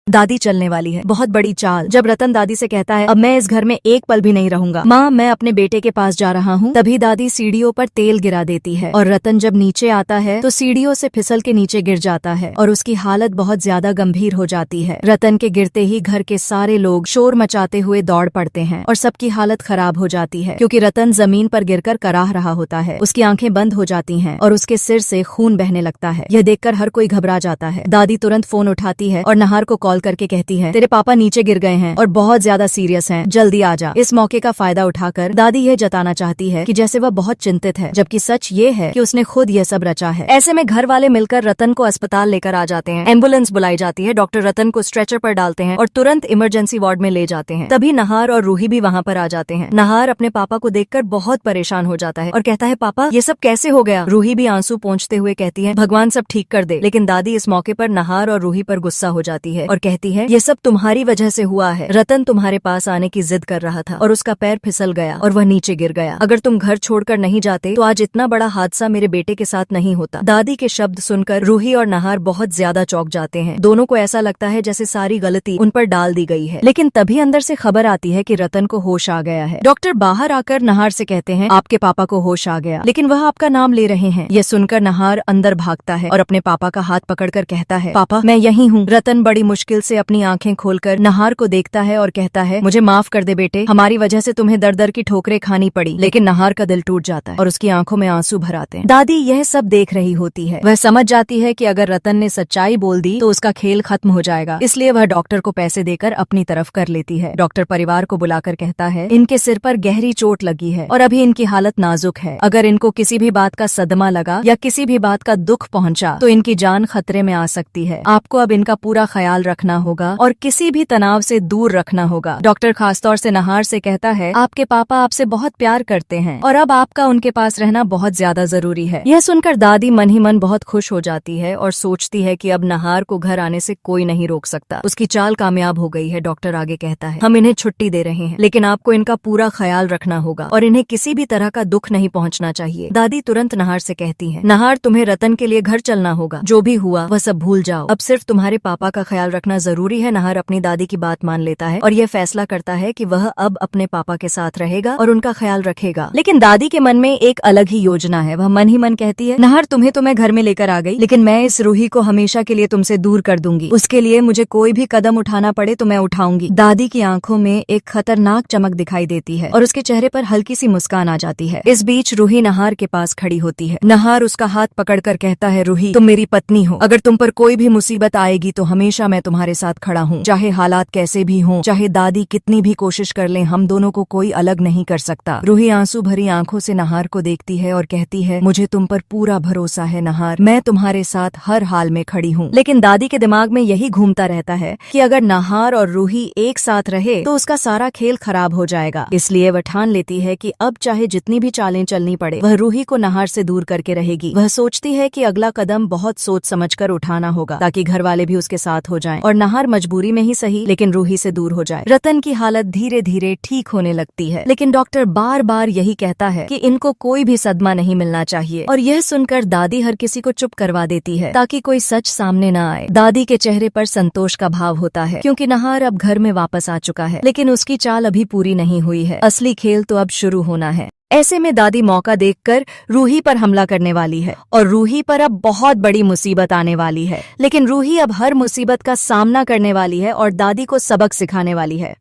दादी चलने वाली है, बहुत बड़ी चाल। जब रतन दादी से कहता है अब मैं इस घर में एक पल भी नहीं रहूंगा, माँ मैं अपने बेटे के पास जा रहा हूँ, तभी दादी सीढ़ियों पर तेल गिरा देती है और रतन जब नीचे आता है तो सीढ़ियों से फिसल के नीचे गिर जाता है और उसकी हालत बहुत ज्यादा गंभीर हो जाती है। रतन के गिरते ही घर के सारे लोग शोर मचाते हुए दौड़ पड़ते हैं और सबकी हालत खराब हो जाती है क्योंकि रतन जमीन पर गिरकर कराह रहा होता है। उसकी आंखें बंद हो जाती हैं और उसके सिर से खून बहने लगता है। यह देखकर हर कोई घबरा जाता है। दादी तुरंत फोन उठाती है और नहार को कॉल करके कहती है तेरे पापा नीचे गिर गए हैं और बहुत ज्यादा सीरियस हैं, जल्दी आ जा। इस मौके का फायदा उठाकर दादी यह जताना चाहती है कि जैसे वह बहुत चिंतित है, जबकि सच ये है कि उसने खुद यह सब रचा है। ऐसे में घर वाले मिलकर रतन को अस्पताल लेकर आ जाते हैं। एम्बुलेंस बुलाई जाती है, डॉक्टर रतन को स्ट्रेचर पर डालते हैं और तुरंत इमरजेंसी वार्ड में ले जाते हैं। तभी नहार और रूही भी वहाँ पर आ जाते हैं। नहार अपने पापा को देखकर बहुत परेशान हो जाता है और कहता है पापा ये सब कैसे हो गया। रूही भी आंसू पोंछते हुए कहती है भगवान सब ठीक कर दे। लेकिन दादी इस मौके पर नहार और रूही पर गुस्सा हो जाती है और कहती है ये सब तुम्हारी वजह से हुआ है। रतन तुम्हारे पास आने की जिद कर रहा था और उसका पैर फिसल गया और वह नीचे गिर गया। अगर तुम घर छोड़कर नहीं जाते तो आज इतना बड़ा हादसा मेरे बेटे के साथ नहीं होता। दादी के शब्द सुनकर रूही और नहार बहुत ज्यादा चौंक जाते हैं। दोनों को ऐसा लगता है जैसे सारी गलती उन पर डाल दी गई है। लेकिन तभी अंदर से खबर आती है कि रतन को होश आ गया है। डॉक्टर बाहर आकर नहार से कहते हैं आपके पापा को होश आ गया, लेकिन वह आपका नाम ले रहे हैं। यह सुनकर नहार अंदर भागता है और अपने पापा का हाथ पकड़कर कहता है पापा मैं यही हूँ। रतन बड़ी मुश्किल से अपनी आंखें खोलकर नहार को देखता है और कहता है मुझे माफ कर दे बेटे, हमारी वजह से तुम्हें दर दर की ठोकरें खानी पड़ी। लेकिन नहार का दिल टूट जाता है और उसकी आंखों में आंसू भर आते हैं। दादी यह सब देख रही होती है। वह समझ जाती है कि अगर रतन ने सच्चाई बोल दी तो उसका खेल खत्म हो जाएगा, इसलिए वह डॉक्टर को पैसे देकर अपनी तरफ कर लेती है। डॉक्टर परिवार को बुलाकर कहता है इनके सिर पर गहरी चोट लगी है और अभी इनकी हालत नाजुक है। अगर इनको किसी भी बात का सदमा लगा या किसी भी बात का दुख पहुंचा तो इनकी जान खतरे में आ सकती है। आपको अब इनका पूरा ख्याल रखना होगा और किसी भी तनाव से दूर रखना होगा। डॉक्टर खासतौर से नहार से कहता है आपके पापा आपसे बहुत प्यार करते हैं और अब आपका उनके पास रहना बहुत ज्यादा जरूरी है। यह सुनकर दादी मन ही मन बहुत खुश हो जाती है और सोचती है कि अब नहार को घर आने से कोई नहीं रोक सकता। उसकी चाल कामयाब हो गई है। डॉक्टर आगे कहता है हम इन्हें छुट्टी दे रहे हैं, लेकिन आपको इनका पूरा ख्याल रखना होगा और इन्हें किसी भी तरह का दुख नहीं पहुंचना चाहिए। दादी तुरंत नहार से कहती है नहार तुम्हें रतन के लिए घर चलना होगा, जो भी हुआ वह सब भूल जाओ, अब सिर्फ तुम्हारे पापा का ख्याल रखना जरूरी है। नहार अपनी दादी की बात मान लेता है और यह फैसला करता है कि वह अब अपने पापा के साथ रहेगा और उनका ख्याल रखेगा। लेकिन दादी के मन में एक अलग ही योजना है। वह मन ही मन कहती है नहार तुम्हें तो मैं घर में लेकर आ गई, लेकिन मैं इस रूही को हमेशा के लिए तुमसे दूर कर दूंगी। उसके लिए मुझे कोई भी कदम उठाना पड़े तो मैं उठाऊंगी। दादी की आंखों में एक खतरनाक चमक दिखाई देती है और उसके चेहरे पर हल्की सी मुस्कान आ जाती है। इस बीच रूही नहार के पास खड़ी होती है। नहार उसका हाथ पकड़कर कहता है रूही तुम मेरी पत्नी हो, अगर तुम पर कोई भी मुसीबत आएगी तो हमेशा मैं तुम्हारे साथ खड़ा हूँ, चाहे हालात कैसे भी हों, चाहे दादी कितनी भी कोशिश कर ले, हम दोनों को कोई अलग नहीं कर सकता। रूही आंसू भरी आंखों से नहार को देखती है और कहती है मुझे तुम पर पूरा भरोसा है नहार, मैं तुम्हारे साथ हर हाल में खड़ी हूँ। लेकिन दादी के दिमाग में यही घूमता रहता है कि अगर नहार और रूही एक साथ रहे तो उसका सारा खेल खराब हो जाएगा। इसलिए वह ठान लेती है कि अब चाहे जितनी भी चालें चलनी पड़े वह रूही को नहार से दूर करके रहेगी। वह सोचती है कि अगला कदम बहुत सोच समझकर उठाना होगा ताकि घर वाले भी उसके साथ हो जाएं और नहार मजबूरी में ही सही लेकिन रूही से दूर हो जाए। रतन की हालत धीरे धीरे ठीक होने लगती है, लेकिन डॉक्टर बार बार यही कहता है कि इनको कोई भी सदमा नहीं मिलना चाहिए और यह सुनकर दादी हर किसी को चुप करवा देती है ताकि कोई सच सामने न आए। दादी के चेहरे पर संतोष का भाव होता है क्योंकि नहार अब घर में वापस आ चुका है, लेकिन उसकी चाल अभी पूरी नहीं हुई है। असली खेल तो अब शुरू होना है। ऐसे में दादी मौका देखकर रूही पर हमला करने वाली है और रूही पर अब बहुत बड़ी मुसीबत आने वाली है। लेकिन रूही अब हर मुसीबत का सामना करने वाली है और दादी को सबक सिखाने वाली है।